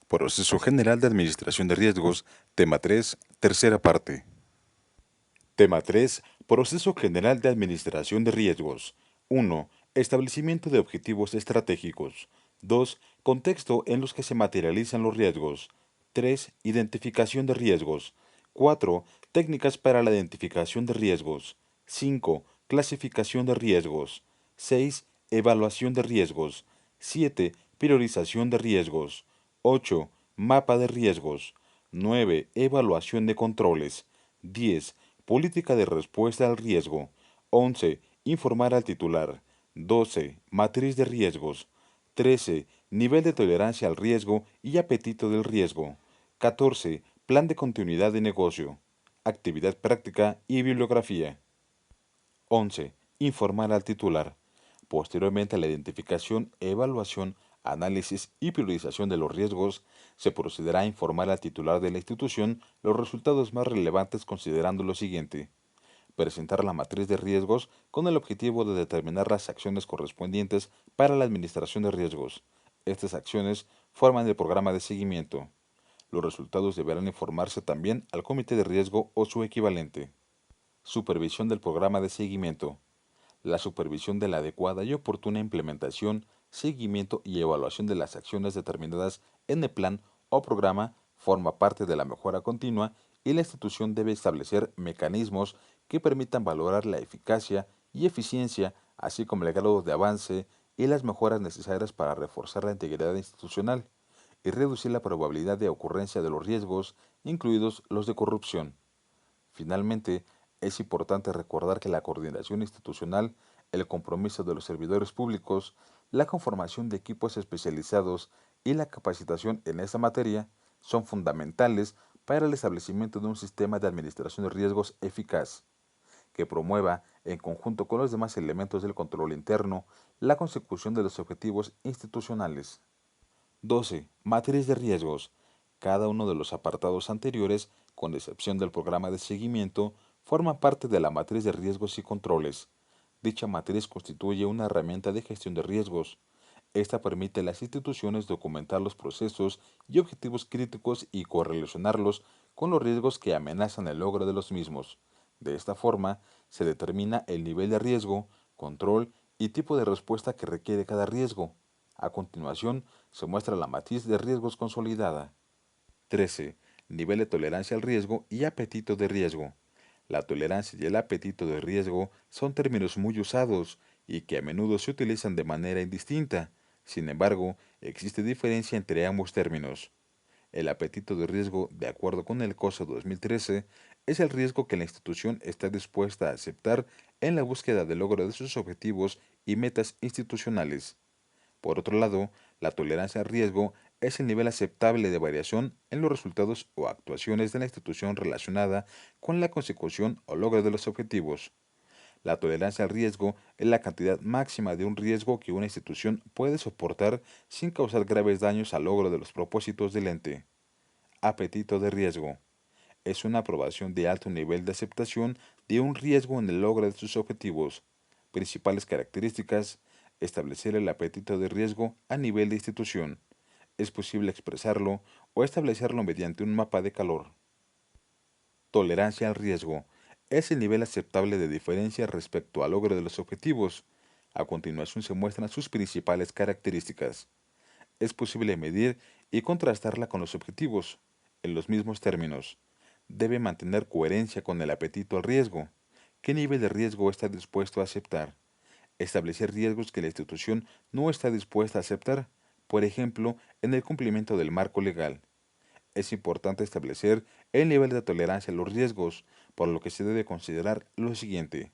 Proceso General de Administración de Riesgos, tema 3, tercera parte. Tema 3, Proceso General de Administración de Riesgos. 1. Establecimiento de objetivos estratégicos. 2. Contexto en los que se materializan los riesgos. 3. Identificación de riesgos. 4. Técnicas para la identificación de riesgos. 5. Clasificación de riesgos. 6. Evaluación de riesgos. 7. Priorización de riesgos. 8. Mapa de riesgos. 9. Evaluación de controles. 10. Política de respuesta al riesgo. 11. Informar al titular. 12. Matriz de riesgos. 13. Nivel de tolerancia al riesgo y apetito del riesgo. 14. Plan de continuidad de negocio. Actividad práctica y bibliografía. 11. Informar al titular. Posteriormente a la identificación, evaluación, análisis y priorización de los riesgos, se procederá a informar al titular de la institución los resultados más relevantes considerando lo siguiente. Presentar la matriz de riesgos con el objetivo de determinar las acciones correspondientes para la administración de riesgos. Estas acciones forman el programa de seguimiento. Los resultados deberán informarse también al comité de riesgo o su equivalente. Supervisión del programa de seguimiento. La supervisión de la adecuada y oportuna implementación, seguimiento y evaluación de las acciones determinadas en el plan o programa forma parte de la mejora continua y la institución debe establecer mecanismos que permitan valorar la eficacia y eficiencia, así como el grado de avance y las mejoras necesarias para reforzar la integridad institucional y reducir la probabilidad de ocurrencia de los riesgos, incluidos los de corrupción. Finalmente, es importante recordar que la coordinación institucional, el compromiso de los servidores públicos, la conformación de equipos especializados y la capacitación en esta materia son fundamentales para el establecimiento de un sistema de administración de riesgos eficaz, que promueva, en conjunto con los demás elementos del control interno, la consecución de los objetivos institucionales. 12. Matriz de riesgos. Cada uno de los apartados anteriores, con excepción del programa de seguimiento, forma parte de la matriz de riesgos y controles. Dicha matriz constituye una herramienta de gestión de riesgos. Esta permite a las instituciones documentar los procesos y objetivos críticos y correlacionarlos con los riesgos que amenazan el logro de los mismos. De esta forma, se determina el nivel de riesgo, control y tipo de respuesta que requiere cada riesgo. A continuación, se muestra la matriz de riesgos consolidada. 13. Nivel de tolerancia al riesgo y apetito de riesgo. La tolerancia y el apetito de riesgo son términos muy usados y que a menudo se utilizan de manera indistinta. Sin embargo, existe diferencia entre ambos términos. El apetito de riesgo, de acuerdo con el COSO 2013, es el riesgo que la institución está dispuesta a aceptar en la búsqueda del logro de sus objetivos y metas institucionales. Por otro lado, la tolerancia al riesgo es el nivel aceptable de variación en los resultados o actuaciones de la institución relacionada con la consecución o logro de los objetivos. La tolerancia al riesgo es la cantidad máxima de un riesgo que una institución puede soportar sin causar graves daños al logro de los propósitos del ente. Apetito de riesgo. Es una aprobación de alto nivel de aceptación de un riesgo en el logro de sus objetivos. Principales características: establecer el apetito de riesgo a nivel de institución. Es posible expresarlo o establecerlo mediante un mapa de calor. Tolerancia al riesgo. Es el nivel aceptable de diferencia respecto al logro de los objetivos. A continuación se muestran sus principales características. Es posible medir y contrastarla con los objetivos, en los mismos términos. Debe mantener coherencia con el apetito al riesgo. ¿Qué nivel de riesgo está dispuesto a aceptar? Establecer riesgos que la institución no está dispuesta a aceptar, por ejemplo, en el cumplimiento del marco legal. Es importante establecer el nivel de tolerancia a los riesgos, por lo que se debe considerar lo siguiente.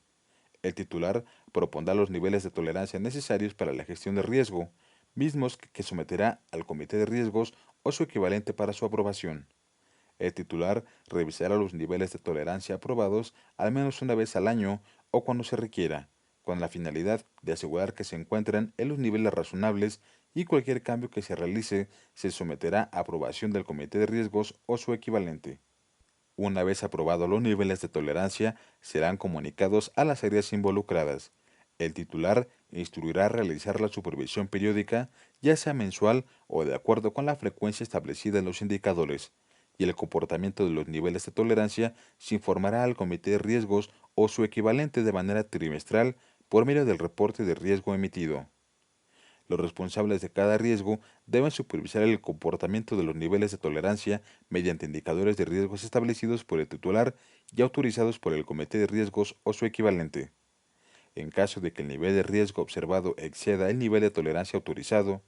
El titular propondrá los niveles de tolerancia necesarios para la gestión de riesgo, mismos que someterá al comité de riesgos o su equivalente para su aprobación. El titular revisará los niveles de tolerancia aprobados al menos una vez al año o cuando se requiera, con la finalidad de asegurar que se encuentren en los niveles razonables y cualquier cambio que se realice se someterá a aprobación del comité de riesgos o su equivalente. Una vez aprobados los niveles de tolerancia, serán comunicados a las áreas involucradas. El titular instruirá a realizar la supervisión periódica, ya sea mensual o de acuerdo con la frecuencia establecida en los indicadores, y el comportamiento de los niveles de tolerancia se informará al comité de riesgos o su equivalente de manera trimestral por medio del reporte de riesgo emitido. Los responsables de cada riesgo deben supervisar el comportamiento de los niveles de tolerancia mediante indicadores de riesgos establecidos por el titular y autorizados por el comité de riesgos o su equivalente. En caso de que el nivel de riesgo observado exceda el nivel de tolerancia autorizado,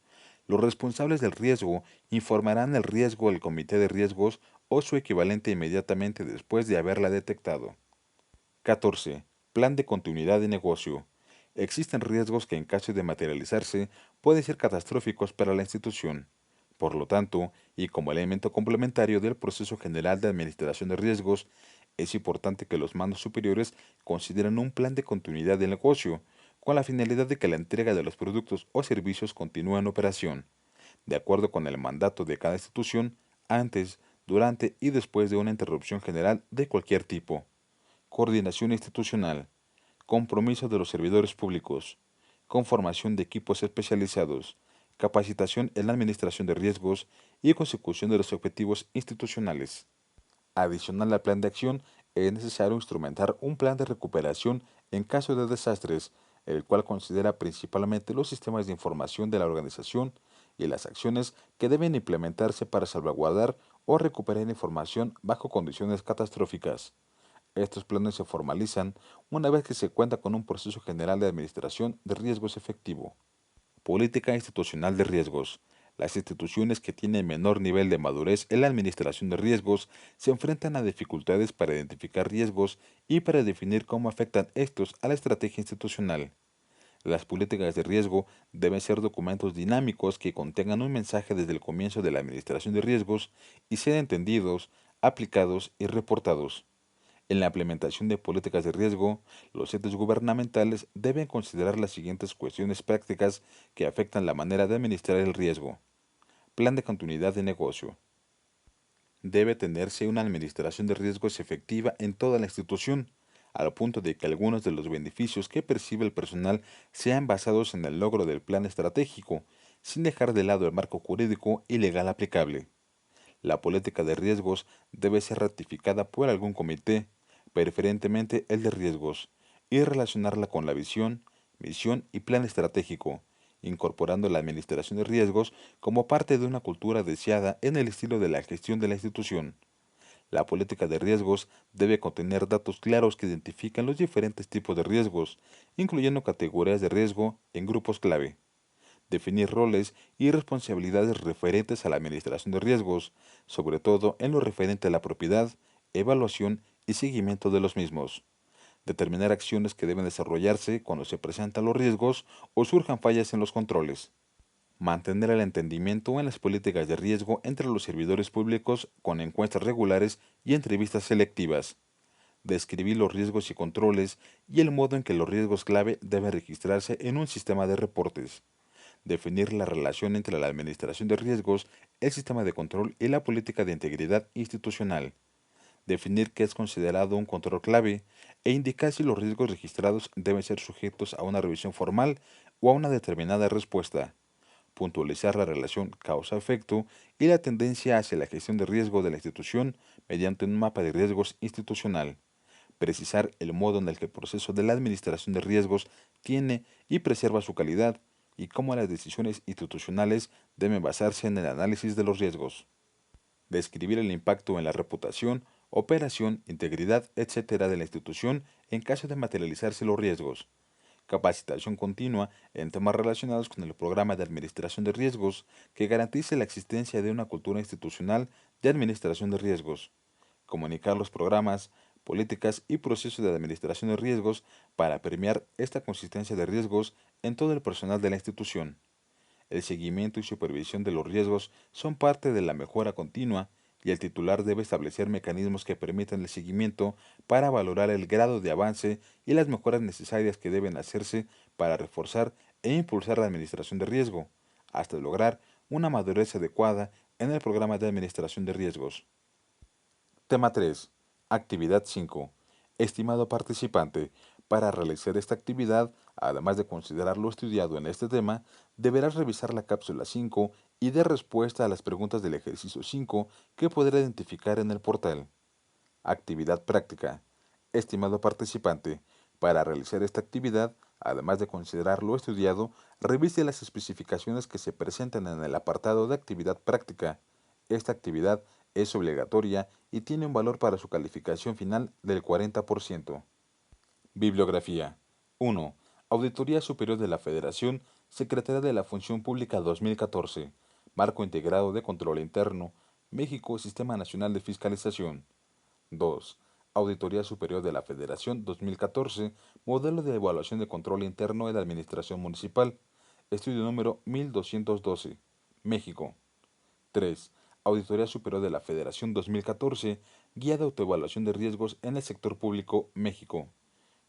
los responsables del riesgo informarán el riesgo al comité de riesgos o su equivalente inmediatamente después de haberla detectado. 14. Plan de continuidad de negocio. Existen riesgos que en caso de materializarse pueden ser catastróficos para la institución. Por lo tanto, y como elemento complementario del proceso general de administración de riesgos, es importante que los mandos superiores consideren un plan de continuidad de negocio, con la finalidad de que la entrega de los productos o servicios continúe en operación, de acuerdo con el mandato de cada institución, antes, durante y después de una interrupción general de cualquier tipo. Coordinación institucional, compromiso de los servidores públicos, conformación de equipos especializados, capacitación en la administración de riesgos y consecución de los objetivos institucionales. Adicional al plan de acción, es necesario instrumentar un plan de recuperación en caso de desastres, el cual considera principalmente los sistemas de información de la organización y las acciones que deben implementarse para salvaguardar o recuperar información bajo condiciones catastróficas. Estos planes se formalizan una vez que se cuenta con un proceso general de administración de riesgos efectivo. Política institucional de riesgos. Las instituciones que tienen menor nivel de madurez en la administración de riesgos se enfrentan a dificultades para identificar riesgos y para definir cómo afectan estos a la estrategia institucional. Las políticas de riesgo deben ser documentos dinámicos que contengan un mensaje desde el comienzo de la administración de riesgos y sean entendidos, aplicados y reportados. En la implementación de políticas de riesgo, los entes gubernamentales deben considerar las siguientes cuestiones prácticas que afectan la manera de administrar el riesgo. Plan de continuidad de negocio. Debe tenerse una administración de riesgos efectiva en toda la institución, al punto de que algunos de los beneficios que percibe el personal sean basados en el logro del plan estratégico, sin dejar de lado el marco jurídico y legal aplicable. La política de riesgos debe ser ratificada por algún comité, preferentemente el de riesgos, y relacionarla con la visión, misión y plan estratégico, incorporando la administración de riesgos como parte de una cultura deseada en el estilo de la gestión de la institución. La política de riesgos debe contener datos claros que identifican los diferentes tipos de riesgos, incluyendo categorías de riesgo en grupos clave. Definir roles y responsabilidades referentes a la administración de riesgos, sobre todo en lo referente a la propiedad, evaluación y seguimiento de los mismos. Determinar acciones que deben desarrollarse cuando se presentan los riesgos o surjan fallas en los controles. Mantener el entendimiento en las políticas de riesgo entre los servidores públicos con encuestas regulares y entrevistas selectivas. Describir los riesgos y controles y el modo en que los riesgos clave deben registrarse en un sistema de reportes. Definir la relación entre la administración de riesgos, el sistema de control y la política de integridad institucional. Definir qué es considerado un control clave e indicar si los riesgos registrados deben ser sujetos a una revisión formal o a una determinada respuesta. Puntualizar la relación causa-efecto y la tendencia hacia la gestión de riesgo de la institución mediante un mapa de riesgos institucional. Precisar el modo en el que el proceso de la administración de riesgos tiene y preserva su calidad y cómo las decisiones institucionales deben basarse en el análisis de los riesgos. Describir el impacto en la reputación, operación, integridad, etc. de la institución en caso de materializarse los riesgos. Capacitación continua en temas relacionados con el programa de administración de riesgos que garantice la existencia de una cultura institucional de administración de riesgos. Comunicar los programas, políticas y procesos de administración de riesgos para premiar esta consistencia de riesgos en todo el personal de la institución. El seguimiento y supervisión de los riesgos son parte de la mejora continua y el titular debe establecer mecanismos que permitan el seguimiento para valorar el grado de avance y las mejoras necesarias que deben hacerse para reforzar e impulsar la administración de riesgo, hasta lograr una madurez adecuada en el programa de administración de riesgos. Tema 3. Actividad 5. Estimado participante, Para realizar esta actividad, además de considerar lo estudiado en este tema, deberás revisar la cápsula 5 y dar respuesta a las preguntas del ejercicio 5 que podrá identificar en el portal. Actividad práctica. Estimado participante, para realizar esta actividad, además de considerar lo estudiado, revise las especificaciones que se presentan en el apartado de actividad práctica. Esta actividad es obligatoria y tiene un valor para su calificación final del 40%. Bibliografía. 1. Auditoría Superior de la Federación, Secretaría de la Función Pública 2014. Marco Integrado de Control Interno. México, Sistema Nacional de Fiscalización. 2. Auditoría Superior de la Federación 2014, Modelo de Evaluación de Control Interno en la Administración Municipal, estudio número 1212, México. 3. Auditoría Superior de la Federación 2014, Guía de Autoevaluación de Riesgos en el Sector Público, México.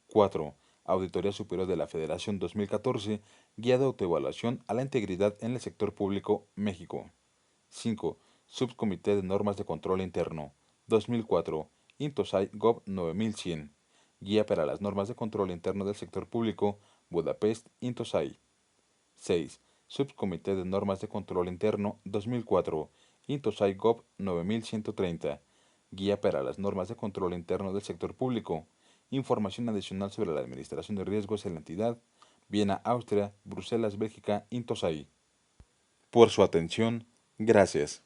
4. Auditoría Superior de la Federación 2014, Guía de Autoevaluación a la Integridad en el Sector Público, México. 5. Subcomité de Normas de Control Interno, 2004, Intosai Gov 9100, Guía para las Normas de Control Interno del Sector Público, Budapest, Intosai. 6. Subcomité de Normas de Control Interno, 2004, Intosai Gov 9130, Guía para las Normas de Control Interno del Sector Público, Información adicional sobre la administración de riesgos en la entidad, Viena, Austria, Bruselas, Bélgica, Intosai. Por su atención, gracias.